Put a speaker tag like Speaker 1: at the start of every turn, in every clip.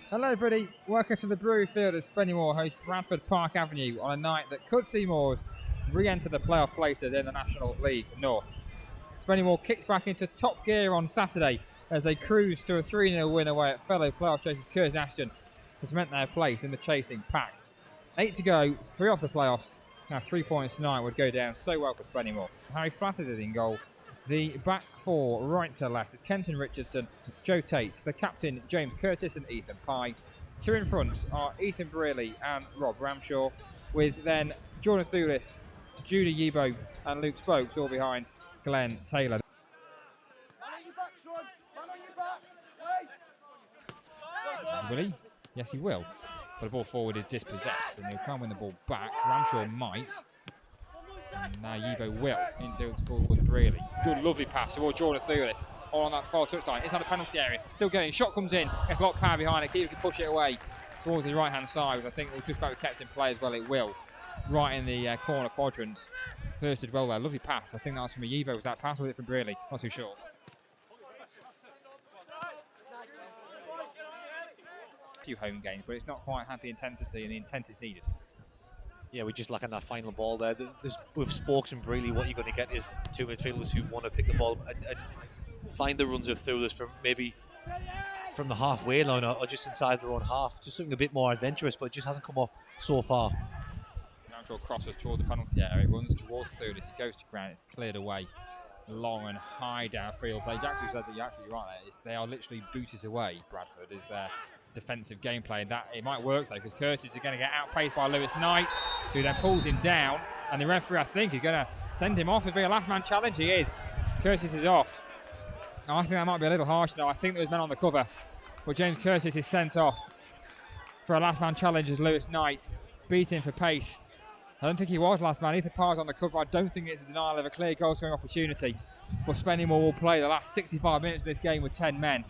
Speaker 1: Hello everybody, welcome to the Brewery Field as Spennymoor hosts Bradford Park Avenue on a night that could see Moors re-enter the playoff places in the National League North. Spennymoor kicked back into top gear on Saturday as they cruised to a 3-0 win away at fellow playoff chasers Curtis and Ashton to cement their place in the chasing pack. 8 to go, 3 off the playoffs. Now 3 points tonight would go down so well for Spennymoor. Harry Flatters is in goal. The back four, right to left, is Kenton Richardson, Joe Tate, the captain James Curtis and Ethan Pye. Two in front are Ethan Brearley and Rob Ramshaw, with then Jordan Thulis, Judy Yebo and Luke Spokes all behind Glenn Taylor. Will he? Yes, he will. But the ball forward is dispossessed and he'll try and win the ball back. Ramshaw might. And now Yebo will. Infield forward Brearley. Good, lovely pass towards Jordan Thulis. All on that far touchline. Inside the penalty area. Still going. Shot comes in. Gets a lot of power behind it. Keeper can push it away towards his right hand side, which I think will just about be kept in play as well. It will. Right in the corner quadrant. First did well there. Lovely pass. I think that was from a Yebo. Was that pass or was it from Brearley? Not too sure. Few home games, but it's not quite had the intensity and the intent is needed.
Speaker 2: Yeah, we're just lacking that final ball there. With Spokes and Brearley, what you're going to get is two midfielders who want to pick the ball and find the runs of Thulis from maybe from the halfway line or just inside their own half. Just something a bit more adventurous, but it just hasn't come off so far.
Speaker 1: Ramshaw crosses towards the penalty area. It runs towards Thulis. It goes to ground. It's cleared away. Long and high downfield. They actually said that you're absolutely right there. They are literally booties away, Bradford, is defensive gameplay, and that it might work though because Curtis is going to get outpaced by Lewis Knight, who then pulls him down, and the referee I think is going to send him off. If it's a last man challenge, he is. Curtis is off. Now, I think that might be a little harsh though. I think there was men on the cover, but James Curtis is sent off for a last man challenge as Lewis Knight beat him for pace. I don't think he was last man. Ethan Parr's on the cover. I don't think it's a denial of a clear goal scoring opportunity, but Spennymoor will play the last 65 minutes of this game with 10 men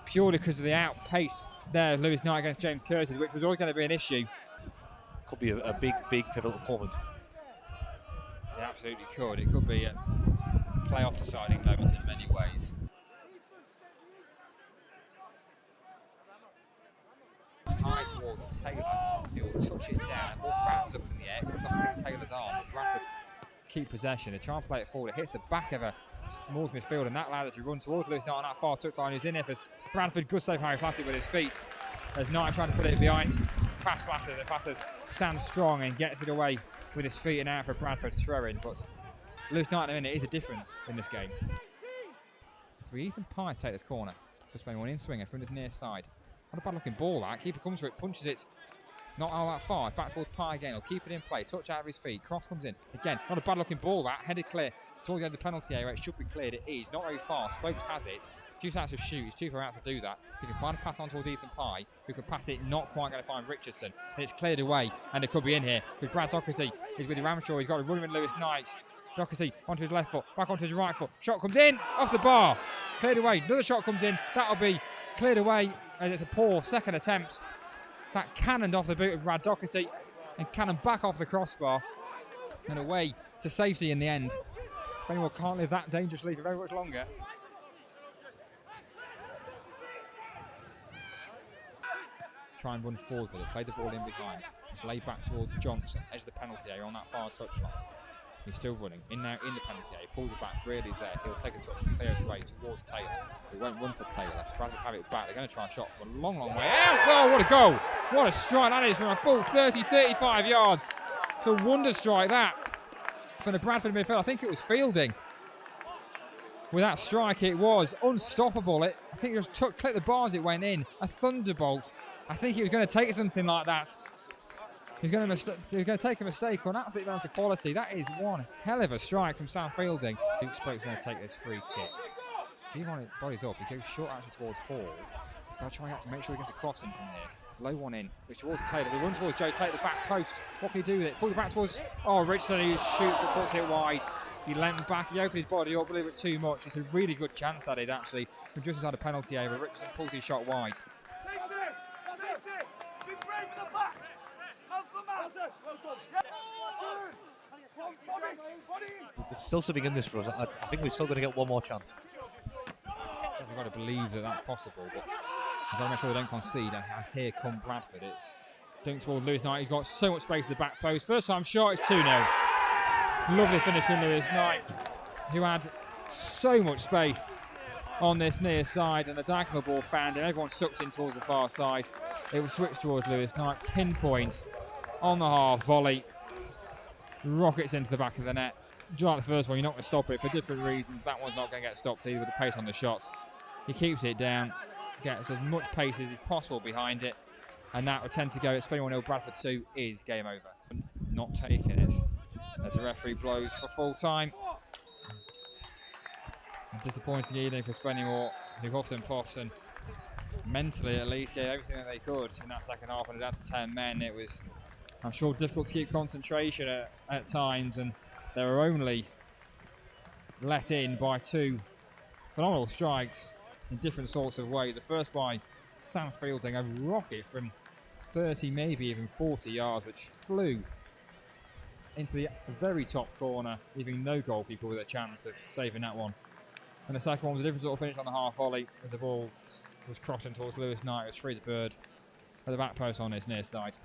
Speaker 1: purely because of the outpace there of Lewis Knight against James Curtis, which was always going to be an issue.
Speaker 2: Could be a big pivotal moment.
Speaker 1: It absolutely could. It could be a playoff deciding moment in many ways. High towards Taylor. He'll touch it down. Ball bounces up in the air. Comes off Taylor's arm. Bradford keep possession. They try and play it forward. It hits the back of a Moors midfield, and that allowed it to run towards Lewis Knight on that far touchline. Who's in here for Bradford. Good save, Harry Flatters with his feet. As Knight trying to put it behind. Past Flatters, and Flatters stands strong and gets it away with his feet and out for Bradford's throw-in. But Lewis Knight in a minute is a difference in this game. So Ethan Pye take this corner for Spain. One in swinger from his near side. Not a bad looking ball that. Keeper comes for it, punches it. Not all that far. Back towards Pye again. He'll keep it in play. Touch out of his feet. Cross comes in. Again, not a bad looking ball that. Headed clear towards the end of the penalty area. It should be cleared. It is. Not very far. Spokes has it. Too far out to shoot. He's too far out to do that. He can find a pass on towards Ethan Pye, who can pass it. Not quite going to find Richardson. And it's cleared away. And it could be in here. With Brad Doherty is with Ramshaw. He's got a run with Lewis Knight. Doherty onto his left foot. Back onto his right foot. Shot comes in. Off the bar. Cleared away. Another shot comes in. That'll be cleared away as it's a poor second attempt. That cannoned off the boot of Brad Doherty and cannoned back off the crossbar and away to safety in the end. Spennymoor can't live that dangerously for very much longer. Try and run forward with it, play the ball in behind. It's laid back towards Johnson, edge of the penalty area on that far touchline. He's still running, in now in the penalty area, pulls it back, Brearley's there, he'll take a touch and clear it away towards Taylor. He won't run for Taylor, Bradford have it back, they're going to try a shot from a long, long way out. Oh, what a goal! What a strike that is from a full 30-35 yards. It's a wonder strike that from the Bradford midfield. I think it was fielding. With that strike, it was unstoppable. I think it just clipped the bars, it went in. A thunderbolt. I think he was going to take something like that. He's going to take a mistake on absolute amount of quality. That is one hell of a strike from Sam Fielding. Luke Spoke's going to take this free kick. If he bodies up, he goes short actually towards Hall. He's got to try and make sure he gets a cross in from there. Low one in, which towards Taylor. They run towards Joe Tate, the back post. What can he do with it? Pull it back towards Richardson. He shoots but puts it wide. He leant back, he opened his body up a little bit too much. It's a really good chance that is actually from just inside the penalty area. Richardson pulls his shot wide.
Speaker 2: There's still something in this for us. I think we're still going to get one more chance.
Speaker 1: We've got to believe that that's possible, but I've got to make sure they don't concede. And here come Bradford. It's dunked toward Lewis Knight. He's got so much space at the back post. First time shot, it's 2-0. Lovely finish from Lewis Knight, who had so much space on this near side, and the diagonal ball found him. Everyone sucked in towards the far side. It was switched towards Lewis Knight. Pinpoint on the half volley. Rockets into the back of the net. Just like the first one, you're not going to stop it for different reasons. That one's not going to get stopped either with the pace on the shots. He keeps it down, gets as much pace as is possible behind it, and that would tend to go at Spennymoor 0, Bradford 2 is game over. Not taking it as the referee blows for full time. Disappointing evening for Spennymoor, who huffed and puffed and mentally at least gave everything that they could in that second half, and it had to 10 men. It was, I'm sure, difficult to keep concentration at times, and they were only let in by 2 phenomenal strikes in different sorts of ways. The first by Sam Fielding, a rocket from 30, maybe even 40 yards, which flew into the very top corner, leaving no goalkeeper with a chance of saving that one. And the second one was a different sort of finish on the half volley, as the ball was crossing towards Lewis Knight. It was free the bird at the back post on his near side.